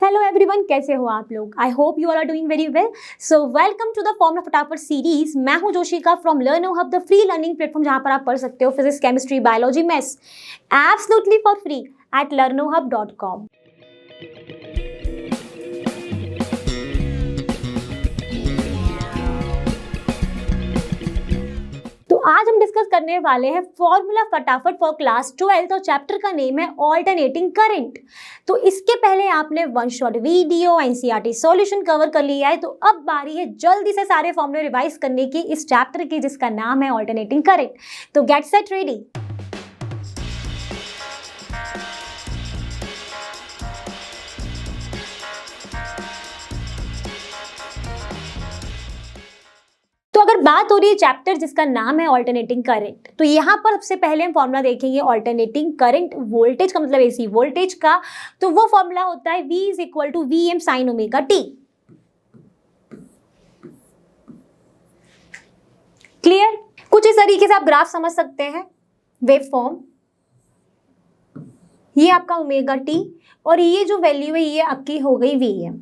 Hello everyone, कैसे हो आप लोग? I hope you are doing very well. So welcome to the formula Fatafat series. मैं हूं Joshika from Learno Hub, the free learning platform जहां पर आप पढ़ सकते हो physics, chemistry, biology, maths absolutely for free at learnohub.com। तो आज हम डिस्कस करने वाले हैं फॉर्मूला फटाफट फॉर क्लास 12 और चैप्टर का नेम है ऑल्टरनेटिंग करंट। तो इसके पहले आपने one shot video NCERT solution cover कर लिया है, तो अब बारी है जल्दी से सारे फॉर्मूले रिवाइज करने की इस चैप्टर की जिसका नाम है ऑल्टरनेटिंग करंट। तो गेट सेट रेडी। तो अगर बात हो रही है चैप्टर जिसका नाम है ऑल्टरनेटिंग करंट, तो यहाँ पर सबसे पहले हम फॉर्मूला देखेंगे ऑल्टरनेटिंग करंट वोल्टेज का, मतलब एसी वोल्टेज का। तो वो फॉर्मूला होता है V is equal to V M sine omega T. Clear? कुछ इस तरीके से आप ग्राफ समझ सकते हैं, वेव फॉर्म, ये आपका ओमेगा टी और ये जो वैल्यू है ये आपकी हो गई Vm,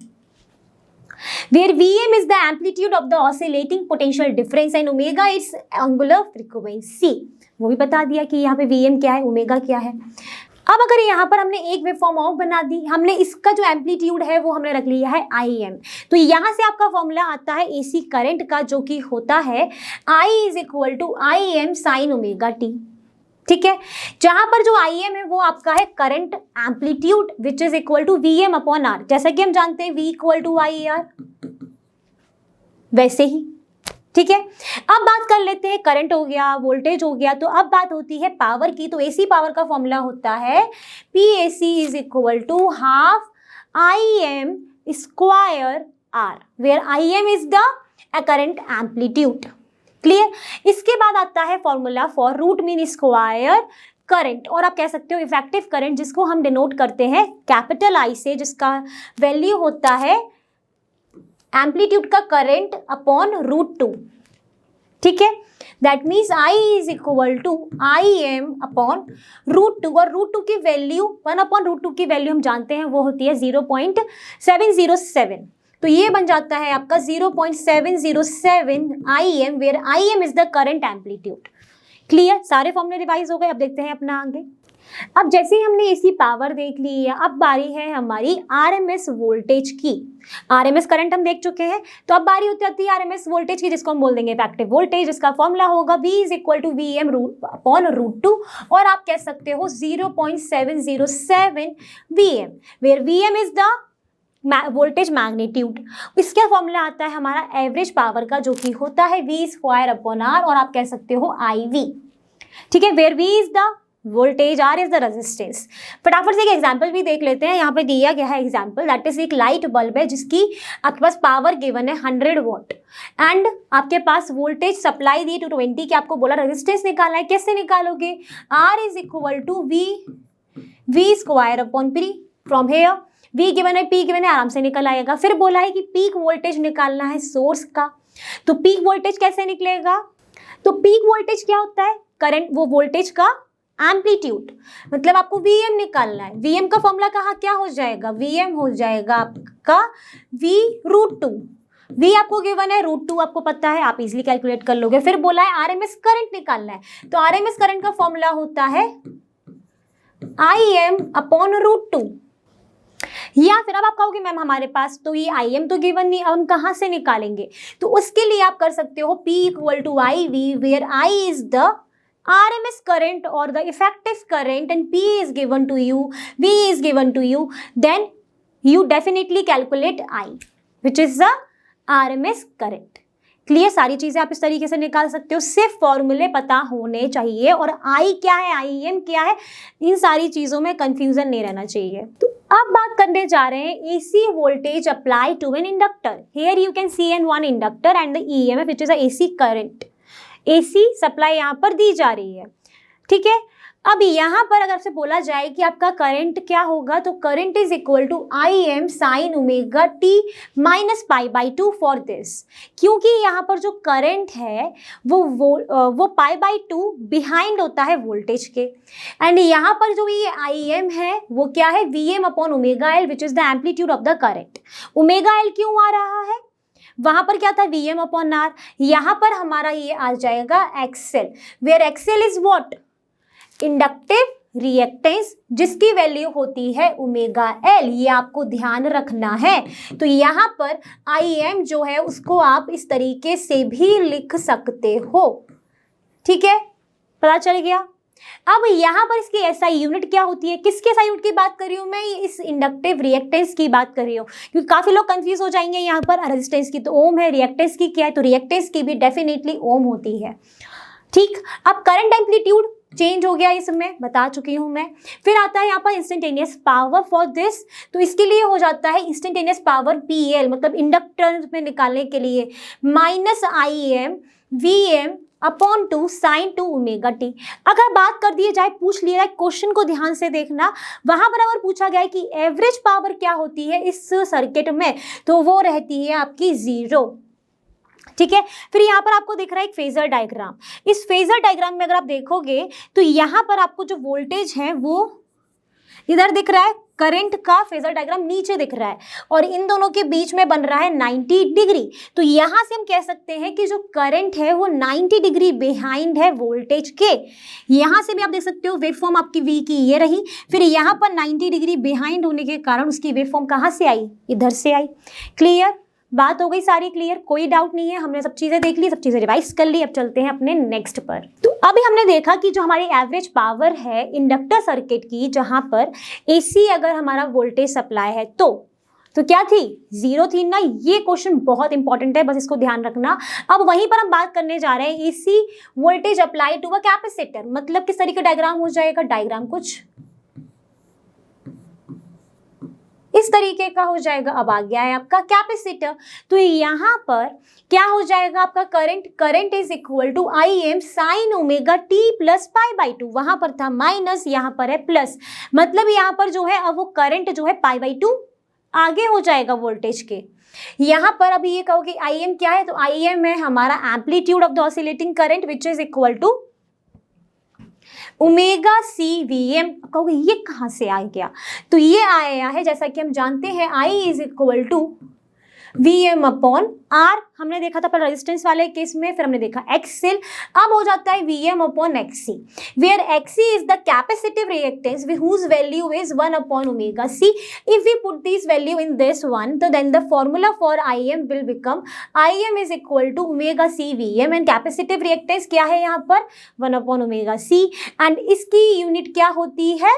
where Vm is the amplitude of the oscillating potential difference and omega is angular frequency। वो भी बता दिया कि यहाँ पे Vm क्या है, ओमेगा क्या है। अब अगर यहाँ पर हमने एक वेव फॉर्म और बना दी, हमने इसका जो एम्पलीट्यूड है वो हमने रख लिया है Im, तो यहाँ से आपका फॉर्मूला आता है एसी करंट का, जो कि होता है I is equal to Im sine omega T. ठीक है, जहां पर जो Im है वो आपका है current amplitude which is equal to Vm upon R. जैसा कि हम जानते हैं V इक्वल टू IR, वैसे ही। ठीक है, अब बात कर लेते हैं, करंट हो गया, वोल्टेज हो गया, तो अब बात होती है पावर की। तो एसी पावर का फॉर्मूला होता है PAC is equal to half Im square R, where Im is the current amplitude. Clear? इसके बाद आता है formula for root mean square current, और आप कह सकते हो इफेक्टिव करंट, जिसको हम डिनोट करते हैं कैपिटल आई से, जिसका वैल्यू होता है एम्पलीट्यूड का करंट अपॉन रूट टू। ठीक है, that means I is equal to Im upon root two, और रूट टू की वैल्यू 1 अपॉन रूट टू की वैल्यू हम जानते हैं वो होती है 0.707। तो ये बन जाता है आपका 0.707 Im, where Im is the current amplitude. Clear? सारे फॉर्मूले रिवाइज हो गए। अब देखते हैं अपना आगे। अब जैसे ही हमने एसी पावर देख ली है, अब बारी है हमारी आरएमएस वोल्टेज की। आरएमएस करंट हम देख चुके हैं, तो अब बारी होती है आरएमएस वोल्टेज की, जिसको हम बोल देंगे इफेक्टिव वोल्टेज, जिसका फॉर्मूला होगा V is equal to Vm upon root two, और आप कह सकते हो 0.707 Vm, where Vm is the voltage magnitude. इसका फॉर्मूला आता है हमारा एवरेज पावर का, जो कि होता है V स्क्वायर अपॉन आर, और आप कह सकते हो IV। ठीक है, where V is the voltage, R is the resistance. फटाफट से एक एग्जांपल भी देख लेते हैं। यहाँ पे दिया गया है एग्जांपल, दैट इज एक लाइट बल्ब है जिसकी आपके पास पावर गिवन है 100 वॉट, एंड आपके पास वोल्टेज सप्लाई दी 220 की, आपको बोला रेजिस्टेंस निकालना है। कैसे निकालोगे? R is equal to V square upon P from here, V given है, P गिवन है, आराम से निकल आएगा। फिर बोला है कि पीक वोल्टेज निकालना है सोर्स का, तो पीक वोल्टेज कैसे निकलेगा? तो पीक वोल्टेज क्या होता है? करंट, वो वोल्टेज का एम्पलीट्यूड, मतलब आपको Vm निकालना है। Vm का फॉर्मूला कहाँ क्या हो जाएगा? Vm हो जाएगा आपका V रूट टू। V आपको गिवन है, रूट टू आपको पता है, आप इजीली कैलकुलेट कर लोगे। फिर बोला है आरएमएस करंट निकालना है, तो आरएमएस करंट का फॉर्मूला होता है Im अपॉन रूट टू। या फिर अब आप कहोगे मैम हमारे पास तो ये Im तो गिवन नहीं, अब हम कहाँ से निकालेंगे? तो उसके लिए आप कर सकते हो P equal to IV, where I is the RMS current or the effective current and P is given to you, V is given to you, then you definitely calculate I, which is the RMS current। Clear? सारी चीजें आप इस तरीके से निकाल सकते हो, सिर्फ फॉर्मूले पता होने चाहिए, और I क्या है, Im क्या है, इन सारी चीजों में कंफ्यूजन नहीं रहना चाहिए। तो अब बात करने जा रहे हैं AC voltage apply to an inductor. Here you can see an one inductor and the EMF which is a AC current. AC supply यहाँ पर दी जा रही है। ठीक है, अब यहाँ पर अगर से बोला जाए कि आपका करंट क्या होगा, तो current is equal to I M sine omega T minus pi by two for this, क्योंकि यहाँ पर जो करंट है वो पाई बाई टू बिहाइंड होता है वोल्टेज के, एंड यहाँ पर जो ये आई एम है वो क्या है, V M upon omega L which is the amplitude of the current. Omega L क्यों आ रहा है, वहां पर क्या था वी एम अपॉन आर, यहाँ पर हमारा ये आ जाएगा XL, where XL is what, inductive reactance, जिसकी वैल्यू होती है ओमेगा एल, ये आपको ध्यान रखना है। तो यहाँ पर आई एम जो है उसको आप इस तरीके से भी लिख सकते हो, ठीक है, पता चल गया। अब यहाँ पर इसकी एसआई यूनिट क्या होती है, किसके एसआई यूनिट की बात कर रही हूँ मैं, इस इंडक्टिव रिएक्टेंस की बात कर रही हूँ, क्योंकि काफी लोग कंफ्यूज हो जाएंगे यहाँ पर, रेजिस्टेंस की तो ओम है, रिएक्टेंस की क्या है, तो रिएक्टेंस की भी डेफिनेटली ओम होती है, ठीक। अब करंट एम्पलीट्यूड चेंज हो गया, इसमें बता चुकी हूं मैं। फिर आता है यहाँ पर इंस्टेंटेनियस पावर फॉर दिस, तो इसके लिए हो जाता है इंस्टेंटेनियस पावर पीएल, मतलब इंडक्टर में निकालने के लिए minus I M V M upon two sine two omega T. अगर बात कर दी जाए, पूछ लिया जाए, क्वेश्चन को ध्यान से देखना, वहां पर अगर पूछा गया है कि एवरेज पावर क्या होती है इस सर्किट में, तो वो रहती है आपकी 0, ठीक है। फिर यहाँ पर आपको दिख रहा है एक फेजर डायग्राम, इस फेजर डायग्राम में अगर आप देखोगे तो यहाँ पर आपको जो वोल्टेज है वो इधर दिख रहा है, करंट का फेजर डायग्राम नीचे दिख रहा है, और इन दोनों के बीच में बन रहा है 90 डिग्री। तो यहाँ से हम कह सकते हैं कि जो करंट है वो 90 डिग्री बिहाइंड है वोल्टेज के। यहाँ से भी आप देख सकते हो वेव फॉर्म आपकी वी की ये रही, फिर यहाँ पर 90 डिग्री बिहाइंड होने के कारण उसकी वेव फॉर्म कहाँ से आई, इधर से आई। क्लियर, बात हो गई सारी क्लियर, कोई डाउट नहीं है, हमने सब चीजें देख ली, सब चीजें रिवाइज कर ली। अब चलते हैं अपने नेक्स्ट पर। तो अभी हमने देखा कि जो हमारी एवरेज पावर है इंडक्टर सर्किट की, जहां पर एसी अगर हमारा वोल्टेज सप्लाई है तो क्या थी, 0 थी ना। ये क्वेश्चन बहुत इंपॉर्टेंट है, बस इसको ध्यान रखना। अब वहीं पर हम बात करने जा रहे हैं AC voltage apply to a capacitor, मतलब किस तरीके का डायग्राम हो जाएगा, डायग्राम कुछ इस तरीके का हो जाएगा। अब आ गया है आपका कैपेसिटर, तो यहाँ पर क्या हो जाएगा आपका current is equal to I M sine omega T plus pi by two, वहां पर था माइनस, यहाँ पर है प्लस, मतलब यहाँ पर जो है अब वो करंट जो है पाई बाई टू आगे हो जाएगा वोल्टेज के। यहाँ पर अभी ये कहोगे आई एम क्या है, तो आई एम है हमारा amplitude of the oscillating current which is equal to omega C V M. कहोगे ये कहाँ से आ गया, तो ये आया है, जैसा कि हम जानते हैं I is equal to V M upon R, हमने देखा था पर रेजिस्टेंस वाले केस में, फिर हमने देखा एक्सएल, अब हो जाता है V M upon X C, where X C is the capacitive reactance whose value is 1 upon omega C. If we put this value in this one, तो then the formula for I M will become I M is equal to omega C V M, and capacitive reactance क्या है यहाँ पर 1 upon omega C, and इसकी unit क्या होती है,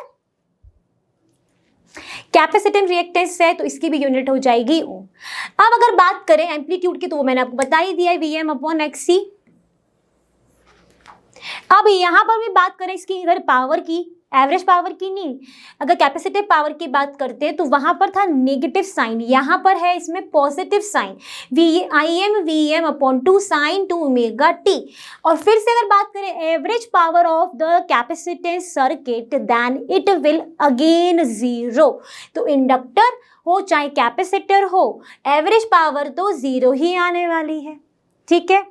capacitive reactance है तो इसकी भी यूनिट हो जाएगी ओम। अब अगर बात करें एम्पलीट्यूड की, तो वो मैंने आपको बता ही दिया है वी एम अपॉन एक्स सी। अब यहां पर भी बात करें इसकी इधर पावर की, एवरेज पावर की नहीं, अगर कैपेसिटिव पावर की बात करते हैं तो वहां पर था नेगेटिव साइन, यहां पर है इसमें positive sine, V M upon two sine two omega T. और फिर से अगर बात करें average power of the capacitance circuit, then it will again 0। तो इंडक्टर हो चाहे कैपेसिटर हो, एवरेज पावर तो 0 ही आने वाली है, ठीक है।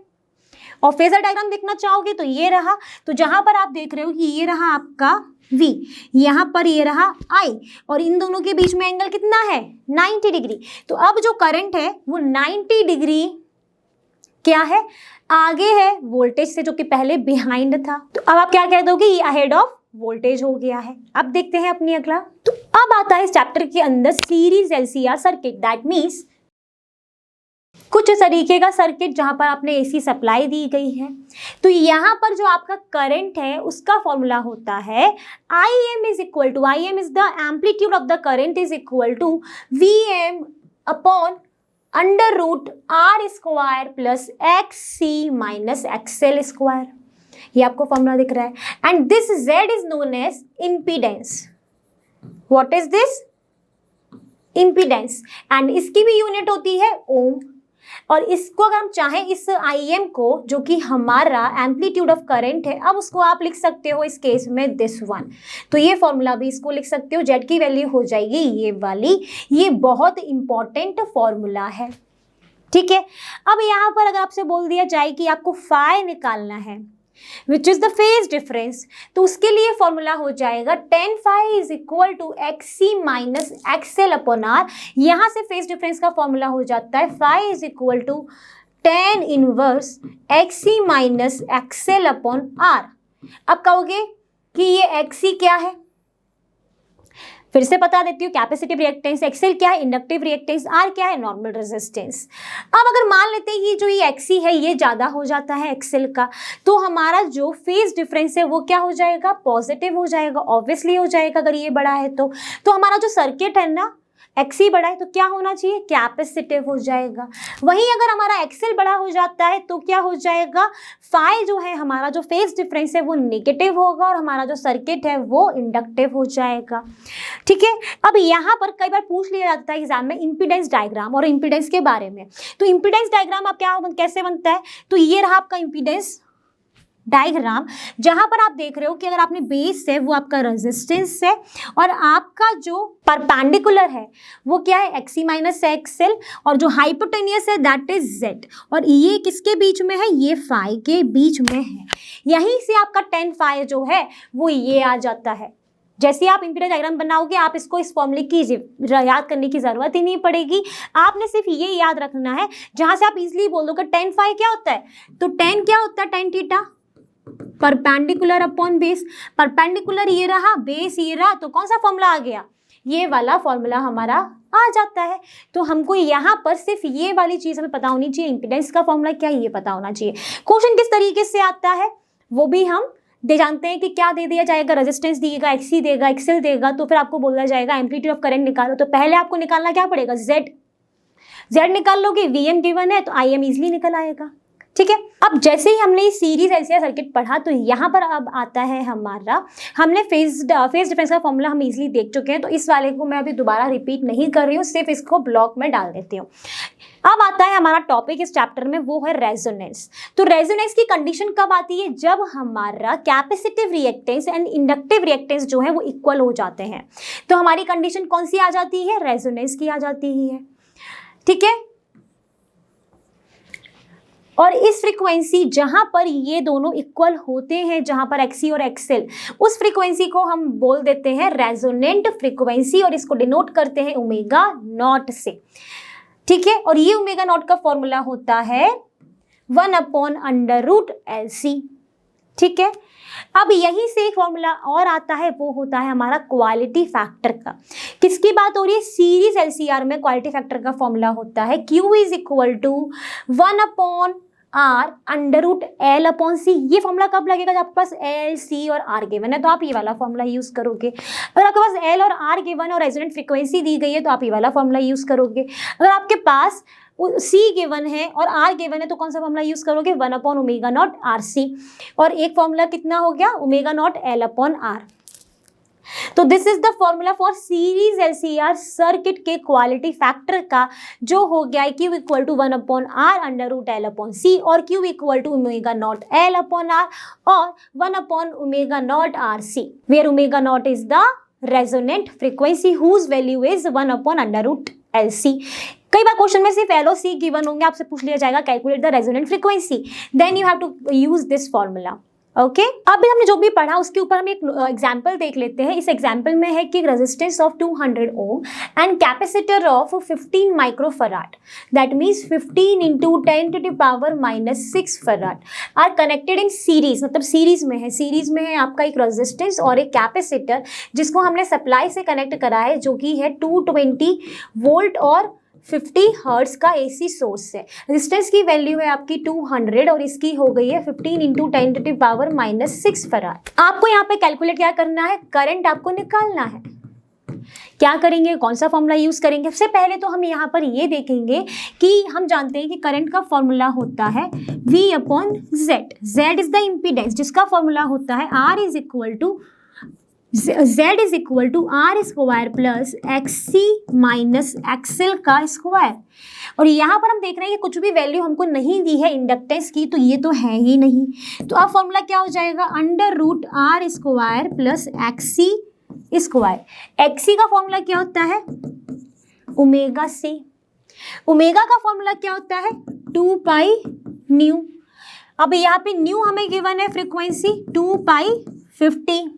और फेजर डायग्राम देखना चाहोगे तो ये रहा, तो जहां पर आप देख रहे हो कि ये रहा आपका V, यहाँ पर ये रहा I, और इन दोनों के बीच में एंगल कितना है 90 डिग्री। तो अब जो करंट है वो 90 डिग्री क्या है, आगे है वोल्टेज से, जो कि पहले बिहाइंड था। तो अब आप क्या कह दोगे, ये अहेड ऑफ वोल्टेज हो गया है। अब देखते हैं अपनी अगला। तो अब आता है इस चैप्टर के अंदर series LCR circuit, that means कुछ तरीके का सर्किट जहां पर आपने एसी सप्लाई दी गई है। तो यहाँ पर जो आपका करंट है उसका फॉर्मूला होता है I M is equal to, I M is the amplitude of the current is equal to V M upon under root R square plus X C minus XL square. ये आपको formula दिख रहा है, and this Z is known as impedance. What is this, impedance, and इसकी भी unit होती है ओम। और इसको अगर हम चाहें इस IM को जो कि हमारा एम्पलीट्यूड ऑफ करंट है, अब उसको आप लिख सकते हो इस केस में दिस वन। तो ये फॉर्मूला भी इसको लिख सकते हो, जेड की वैल्यू हो जाएगी ये वाली। ये बहुत इंपॉर्टेंट फॉर्मूला है, ठीक है। अब यहाँ पर अगर आपसे बोल दिया जाए कि आपको फाई निकालना है which is the phase difference, तो उसके लिए फॉर्मूला हो जाएगा tan phi is equal to XC minus XL upon R। यहाँ से फेज डिफरेंस का फॉर्मूला हो जाता है phi is equal to tan inverse XC minus XL upon R। अब कहोगे कि ये XC क्या है, फिर से बता देती हूँ, कैपेसिटिव रिएक्टेंस, एक्सेल क्या है, इंडक्टिव रिएक्टेंस, आर क्या है, नॉर्मल रेजिस्टेंस। अब अगर मान लेते हैं कि जो ये एक्सी है ये ज़्यादा हो जाता है एक्सेल का, तो हमारा जो फेज डिफरेंस है वो क्या हो जाएगा, पॉजिटिव हो जाएगा, ऑब्वियसली हो जाएगा अगर ये बड़ा है तो हमारा जो सर्किट है ना एक्सी बड़ा है तो क्या होना चाहिए, कैपेसिटिव हो जाएगा। वहीं अगर हमारा एक्सेल बड़ा हो जाता है तो क्या हो जाएगा, फाई जो है हमारा जो फेज डिफरेंस है वो नेगेटिव होगा और हमारा जो सर्किट है वो इंडक्टिव हो जाएगा, ठीक है। अब यहाँ पर कई बार पूछ लिया जाता है एग्जाम में इम्पीडेंस डायग्राम और इम्पीडेंस के बारे में। तो इम्पीडेंस डायग्राम आप कैसे बनता है, तो ये रहा आपका इम्पीडेंस डायग्राम, जहां पर आप देख रहे हो कि अगर आपने बेस है वो आपका रेजिस्टेंस है और आपका जो परपेंडिकुलर है वो क्या है, एक्सी माइनस एक्सएल, और जो हाइपोटेनियस है दैट इज जेड, और ये किसके बीच में है, ये फाई के बीच में है। यहीं से आपका tan फाई जो है वो ये आ जाता है। जैसे आप इम्पीडेंस डायग्राम बनाओगे आप इसको इस फॉर्मूले की याद करने की जरूरत ही नहीं पड़ेगी, आपने सिर्फ ये याद रखना है जहां से आप इजीली बोल दोगे tan फाई क्या होता है, तो tan क्या होता है, tan theta perpendicular upon base, perpendicular ये रहा, बेस ये रहा, तो कौन सा फॉर्मूला आ गया, ये वाला फॉर्मूला हमारा आ जाता है। तो हमको यहाँ पर सिर्फ ये वाली चीज हमें पता होनी चाहिए, इम्पीडेंस का फॉर्मूला क्या है ये पता होना चाहिए। क्वेश्चन किस तरीके से आता है वो भी हम जानते हैं कि क्या दे दिया जाएगा, रेजिस्टेंस दिएगा, एक्सी देगा, एक्सेल देगा, तो फिर आपको बोला जाएगा एम्पलीट्यूड ऑफ करंट निकालो। तो पहले आपको निकालना क्या पड़ेगा, जेड निकाल लोगे, वीएम गिवन है तो आईएम इजिली निकल आएगा, ठीक है। अब जैसे ही हमने सीरीज एलसीआर सर्किट पढ़ा तो यहाँ पर अब आता है हमारा, हमने फेज डिफरेंस का फॉर्मूला हम इजीली देख चुके हैं, तो इस वाले को मैं अभी दोबारा रिपीट नहीं कर रही हूँ, सिर्फ इसको ब्लॉक में डाल देती हूँ। अब आता है हमारा टॉपिक इस चैप्टर में, वो है रेजोनेंस। तो रेजोनेंस की कंडीशन कब आती है, जब हमारा capacitive reactance and inductive reactance जो है वो इक्वल हो जाते हैं। तो हमारी कंडीशन कौन सी आ जाती है, रेजोनेंस की आ जाती है, ठीक है। और इस फ्रीक्वेंसी जहां पर ये दोनों इक्वल होते हैं, जहां पर एक्सी और एक्सेल, उस फ्रीक्वेंसी को हम बोल देते हैं रेजोनेंट फ्रीक्वेंसी और इसको डिनोट करते हैं ओमेगा नॉट से, ठीक है। और ये ओमेगा नॉट का फॉर्मूला होता है 1/√LC, ठीक है। अब यहीं से एक फॉर्मूला और आता है, वो होता है हमारा क्वालिटी फैक्टर का। किसकी बात हो रही है, सीरीज एलसीआर में क्वालिटी फैक्टर का फॉर्मूला होता है Q is equal to 1/R√L/C। ये फॉर्मूला कब लगेगा, जब आपके पास L, C और R गिवन है तो आप ये वाला फॉर्मूला यूज करोगे। अगर आपके पास L और R गिवन है और रेजोनेंट फ्रीक्वेंसी दी गई है तो आप ये वाला फॉर्मूला यूज करोगे। अगर आपके पास C गिवन है और R गिवन है तो कौन सा फॉर्मूला यूज करोगे, 1/ω0RC, और एक फॉर्मूला कितना हो गया, ω0L/R। तो this is the formula for series LCR circuit के क्वालिटी फैक्टर का, जो हो गया है Q इक्वल टू 1/R√L/C और Q इक्वल टू ω0L/R और 1/ω0RC, where ω0 is the resonant frequency whose value is 1/√LC। कई बार क्वेश्चन में सिर्फ L और C गिवन होंगे, आपसे पूछ लिया जाएगा calculate the resonant frequency, then you have to use this formula, okay. अब हमने जो भी पढ़ा उसके ऊपर हम एक एग्जाम्पल देख लेते हैं। इस एग्जाम्पल में है कि resistance of 200 ohm and capacitor of 15 microfarad, that means 15 into 10⁻⁻6 farad are connected in series, मतलब सीरीज में है आपका एक रेजिस्टेंस और एक कैपेसिटर जिसको हमने सप्लाई से कनेक्ट करा है, जो कि है 220 वोल्ट और 50 हर्ट्ज का AC सोर्स है। रेजिस्टेंस की वैल्यू है आपकी 200 और इसकी हो गई है 15 इंटू 10⁻⁻6 फराड। आपको यहाँ पे कैलकुलेट क्या करना है, करंट आपको निकालना है। क्या करेंगे, कौन सा फॉर्मूला यूज करेंगे, सबसे पहले तो हम यहाँ पर ये देखेंगे कि हम जानते हैं कि करंट का फॉर्मूला होता है V/Z। Z is the impedance जिसका फॉर्मूला होता है R is equal to Z is equal to R square plus XC minus XL का स्क्वायर। और यहाँ पर हम देख रहे हैं कि कुछ भी वैल्यू हमको नहीं दी है इंडक्टेंस की, तो ये तो है ही नहीं। तो अब फॉर्मूला क्या हो जाएगा, under root R square plus XC square. XC का फॉर्मूला क्या होता है, ओमेगा C। ओमेगा का फॉर्मूला क्या होता है, 2 पाई न्यू। अब यहाँ पे न्यू हमें गिवन है फ्रीक्वेंसी 2 पाई 50,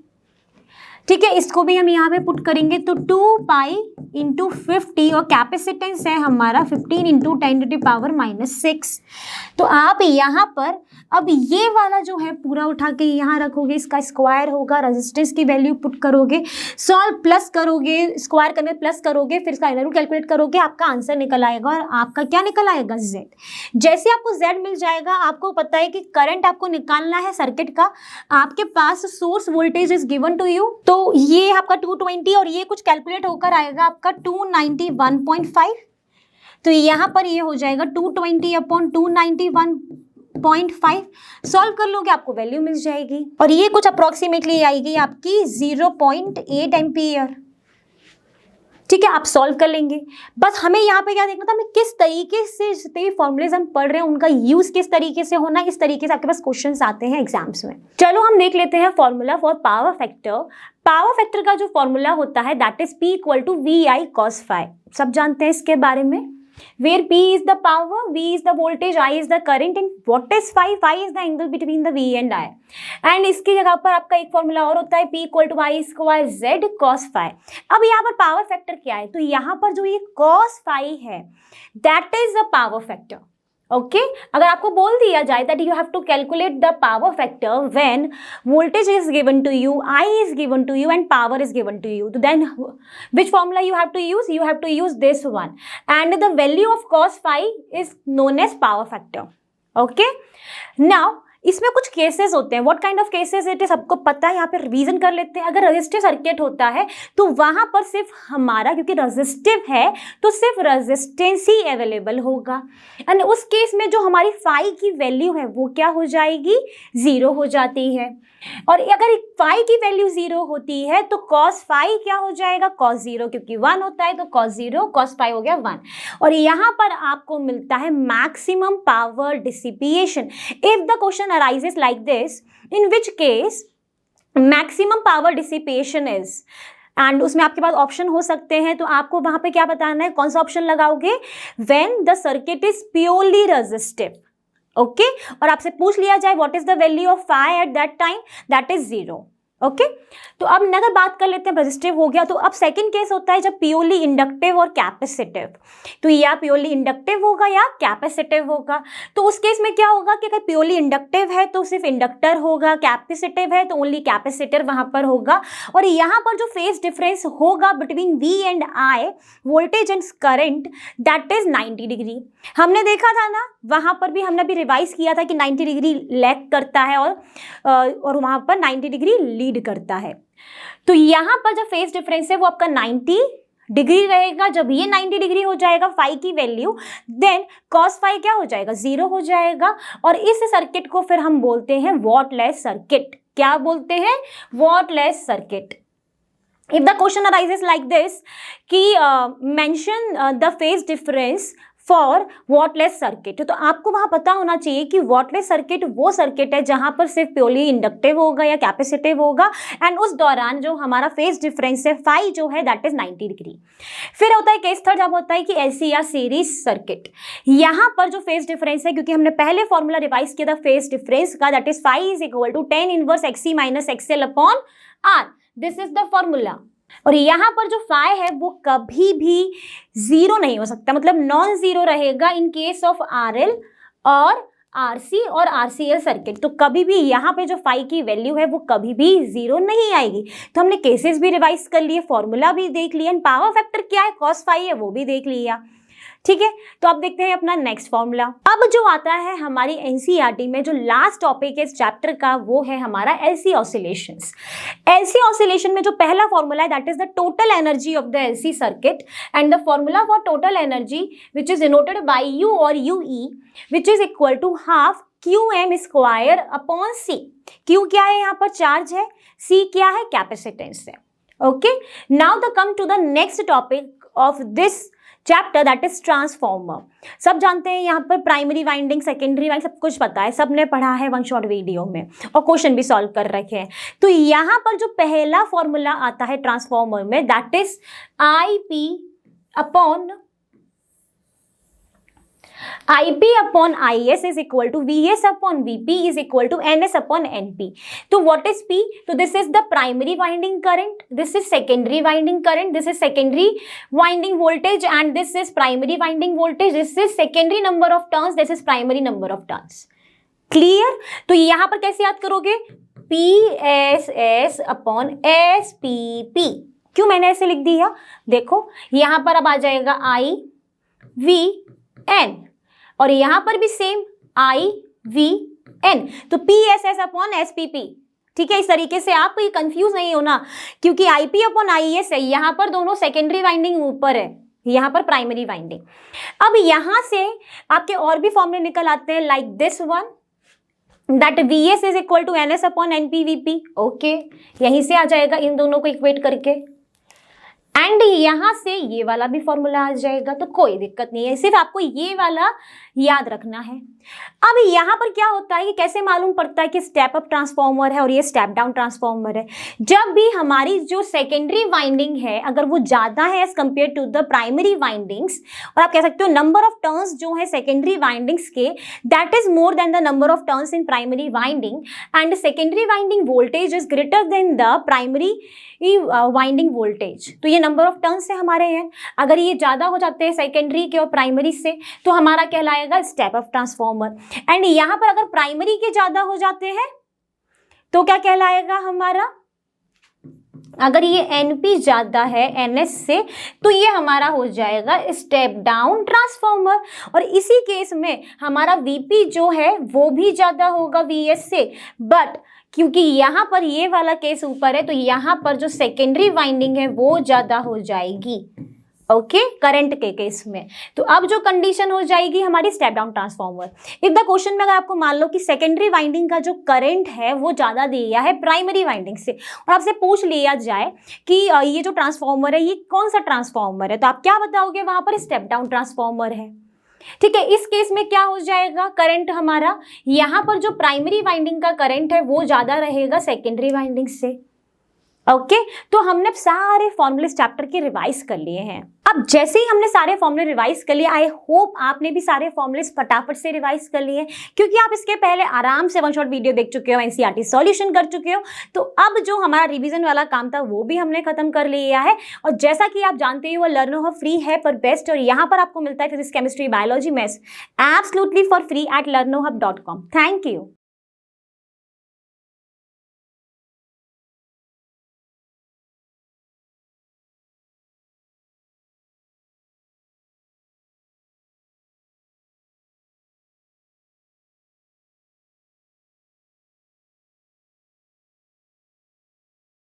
ठीक है। इसको भी हम यहाँ पे पुट करेंगे तो 2 पाई इंटू 50 और कैपेसिटेंस है हमारा 15 इंटू 10⁻⁻6। तो आप यहाँ पर अब ये वाला जो है पूरा उठा के यहाँ रखोगे, इसका स्क्वायर होगा, रेजिस्टेंस की वैल्यू पुट करोगे, सॉल्व प्लस करोगे, स्क्वायर करने प्लस करोगे, फिर इसका वैल्यू कैलकुलेट करोगे, आपका आंसर निकल आएगा। और आपका क्या निकल आएगा, Z। जैसे आपको Z मिल जाएगा, आपको पता है कि करंट आपको निकालना है सर्किट का, आपके पास source voltage is given to you, तो ये आपका 220 और ये कुछ कैलकुलेट होकर आएगा आपका 291.5। तो यहाँ पर ये हो जाएगा 220 अपॉन 291.5। सॉल्व कर लोगे आपको वैल्यू मिल जाएगी और ये कुछ अप्रोक्सीमेटली आएगी आपकी 0.8 एम्पियर, ठीक है। आप सॉल्व कर लेंगे। बस हमें यहाँ पे क्या देखना था, हमें किस तरीके से जितने भी फॉर्मूलेज हम पढ़ रहे हैं उनका यूज किस तरीके से होना है, इस तरीके से आपके पास क्वेश्चंस आते हैं एग्जाम्स में। चलो हम देख लेते हैं formula for power factor. Power factor का जो फॉर्मूला होता है that is P equal to VI cos phi। सब जानते हैं इसके बारे में, where P is the power, V is the voltage, I is the current and what is phi? Phi is the angle between the V and I। and इसकी जगह पर आपका एक फॉर्मूला और होता है P equal to I square Z cos phi। अब यहाँ पर पावर फैक्टर क्या है, तो यहाँ पर जो ये cos phi है that is the power factor. Okay अगर आपको बोल दिया जाए that you have to calculate the power factor when voltage is given to you, I is given to you and power is given to you, तो then which formula you have to use? You have to use this one and the value of cos phi is known as power factor। okay now इसमें कुछ cases होते हैं, what kind of cases it is सबको पता है, यहाँ पे revision कर लेते हैं। अगर रेजिस्टिव सर्किट होता है तो वहां पर सिर्फ हमारा, क्योंकि रेजिस्टिव है तो सिर्फ रेजिस्टेंस ही अवेलेबल होगा एंड उस केस में जो हमारी फाई की वैल्यू है वो क्या हो जाएगी, 0 हो जाती है। और अगर फाई की वैल्यू 0 होती है तो कॉस फाई क्या हो जाएगा, कॉस 0, क्योंकि 1 होता है तो कॉस 0 कॉस फाई हो गया 1। और यहाँ पर आपको मिलता है maximum power dissipation. If the question arises like this, in which case maximum power dissipation is, and उसमें आपके पास ऑप्शन हो सकते हैं, तो आपको वहां पे क्या बताना है, कौन सा ऑप्शन लगाओगे, when the circuit is purely resistive। Okay और आपसे पूछ लिया जाए what is the value of phi at that time, that is 0। Okay तो अब अगर बात कर लेते हैं, रेजिस्टिव हो गया, तो अब सेकंड केस होता है जब प्योरली इंडक्टिव और कैपेसिटिव। तो या प्योरली इंडक्टिव होगा या कैपेसिटिव होगा। तो उस केस में क्या होगा कि अगर प्योरली इंडक्टिव है तो सिर्फ इंडक्टर होगा, कैपेसिटिव है तो ओनली कैपेसिटर वहां पर होगा। और यहाँ पर जो फेज डिफरेंस होगा between V and I, voltage and current, that is 90 degree. हमने देखा था ना, वहां पर भी हमने भी रिवाइज किया था कि 90 डिग्री लैग करता है और वहां पर 90 डिग्री लीड करता है। तो यहां पर जो फेज डिफरेंस है वो आपका 90 डिग्री रहेगा। जब ये 90 डिग्री हो जाएगा फाई की वैल्यू, देन कॉस फाई क्या हो जाएगा, 0 हो जाएगा। और इस सर्किट को फिर हम बोलते हैं वॉटलेस सर्किट। क्या बोलते हैं, wattless circuit. If the question arises like this कि mention the phase difference for wattless circuit, तो आपको वहां पता होना चाहिए कि वॉटलेस सर्किट वो सर्किट है जहां पर सिर्फ प्योरली इंडक्टिव होगा या कैपेसिटिव होगा एंड उस दौरान जो हमारा फेज डिफरेंस है फाई जो है दैट इज 90 डिग्री। फिर होता है केस थर्ड, जब होता है कि एलसी या सीरीज सर्किट। यहां पर जो फेज डिफरेंस है, क्योंकि हमने पहले फॉर्मूला रिवाइज किया था फेज डिफरेंस का, that is phi is equal to 10 inverse XC minus XL upon R। This is the formula. और यहाँ पर जो फाई है वो कभी भी 0 नहीं हो सकता, मतलब नॉन जीरो रहेगा इन केस ऑफ RL और RC और RCL सर्किट। तो कभी भी यहाँ पे जो फाई की वैल्यू है वो कभी भी 0 नहीं आएगी। तो हमने केसेस भी रिवाइज कर लिए, फॉर्मूला भी देख लिया, एंड पावर फैक्टर क्या है, कॉस फाई है वो भी देख लिया। ठीक है, तो अब देखते हैं अपना नेक्स्ट फॉर्मूला। अब जो आता है हमारी एनसीईआरटी में जो लास्ट टॉपिक है इस चैप्टर का, वो है हमारा एलसी ऑसिलेशंस। एलसी ऑसिलेशन में जो पहला फॉर्मूला है that is the total energy of the LC circuit and the formula for total energy which is denoted by U और U E which is equal to half QM square upon C। Q क्या है यहाँ पर? Charge है, C क्या है? Capacitance है। Okay, now the come to the next topic of this chapter, that is transformer. सब जानते हैं यहाँ पर प्राइमरी वाइंडिंग, सेकेंडरी वाइंडिंग सब कुछ पता है, सबने पढ़ा है वन शॉट वीडियो में और क्वेश्चन भी सॉल्व कर रखे हैं। तो यहाँ पर जो पहला फॉर्मूला आता है ट्रांसफॉर्मर में, दैट इज IP अपॉन IS is equal to VS upon VP is equal to NS upon NP। तो व्हाट इज P? तो this is the primary winding current, this is secondary winding current, this is secondary winding voltage and this is primary winding voltage, this is secondary number of turns, this is primary number of turns. Clear? तो यहां पर कैसे याद करोगे? PSS upon SPP। क्यों मैंने ऐसे लिख दिया? देखो यहां पर अब आ जाएगा IVN और यहां पर भी सेम IVN, तो PSS अपॉन SPP। ठीक है, इस तरीके से आप ये कंफ्यूज नहीं होना, क्योंकि IP अपॉन IS है, यहां पर दोनों सेकेंडरी वाइंडिंग ऊपर है, यहां पर प्राइमरी वाइंडिंग। अब यहां से आपके और भी फॉर्मूले निकल आते हैं, like this one, that VS is equal to NS upon NPVP। Okay, यहीं से आ जाएगा इन दोनों को इक्वेट करके, एंड यहां से ये वाला भी फॉर्मूला आ जाएगा, तो कोई दिक्कत नहीं है, सिर्फ आपको ये वाला याद रखना है। अब यहां पर क्या होता है कि कैसे मालूम पड़ता है कि स्टेप अप ट्रांसफॉर्मर है और ये स्टेप डाउन ट्रांसफॉर्मर है? जब भी हमारी जो सेकेंडरी वाइंडिंग है अगर वो ज्यादा है as compare to the primary windings, और आप कह सकते हो नंबर ऑफ टर्न्स जो है सेकेंडरी वाइंडिंग्स के, that is more than the number of turns in primary winding, and secondary winding voltage is greater than the primary winding voltage. तो ये नंबर ऑफ टर्न्स से हमारे हैं, अगर ये ज्यादा हो जाते हैं सेकेंडरी के और प्राइमरी से तो हमारा कहलाएगा स्टेप अप ट्रांसफॉर्मर। एंड यहां पर अगर प्राइमरी के ज्यादा हो जाते हैं तो क्या कहलाएगा हमारा? अगर ये NP ज्यादा है NS से तो ये हमारा हो जाएगा स्टेप डाउन ट्रांसफॉर्मर, और इसी केस में हमारा VP जो है वो भी ज्यादा होगा VS से, बट क्योंकि यहां पर ये वाला केस ऊपर है तो यहां पर जो सेकेंडरी वाइंडिंग है वो ज्यादा हो जाएगी। ओके, करंट के केस में। तो अब जो कंडीशन हो जाएगी हमारी step down transformer, if the question में अगर आपको मान लो कि सेकेंडरी वाइंडिंग का जो करंट है वो ज्यादा दिया है प्राइमरी वाइंडिंग से, और आपसे पूछ लिया जाए कि ये जो ट्रांसफॉर्मर है ये कौन सा ट्रांसफॉर्मर है, तो आप क्या बताओगे? वहां पर स्टेप डाउन ट्रांसफॉर्मर है। ठीक है, इस केस में क्या हो जाएगा? करंट हमारा यहाँ पर जो प्राइमरी वाइंडिंग का करंट है वो ज्यादा रहेगा सेकेंडरी वाइंडिंग से। ओके, तो हमने सारे फॉर्मूले चैप्टर के रिवाइज कर लिए हैं। अब जैसे ही हमने सारे फॉर्मूले रिवाइज कर लिए, आई होप आपने भी सारे फॉर्मूले फटाफट से रिवाइज कर लिए, क्योंकि आप इसके पहले आराम से वन शॉट वीडियो देख चुके हो, NCERT सॉल्यूशन कर चुके हो। तो अब जो हमारा रिवीजन वाला काम था वो भी हमने खत्म कर लिया है, और जैसा कि आप जानते हो लर्नो हब फ्री है पर बेस्ट, और यहाँ पर आपको मिलता है physics, chemistry, biology, maths absolutely for free at learnohub.com। Thank you.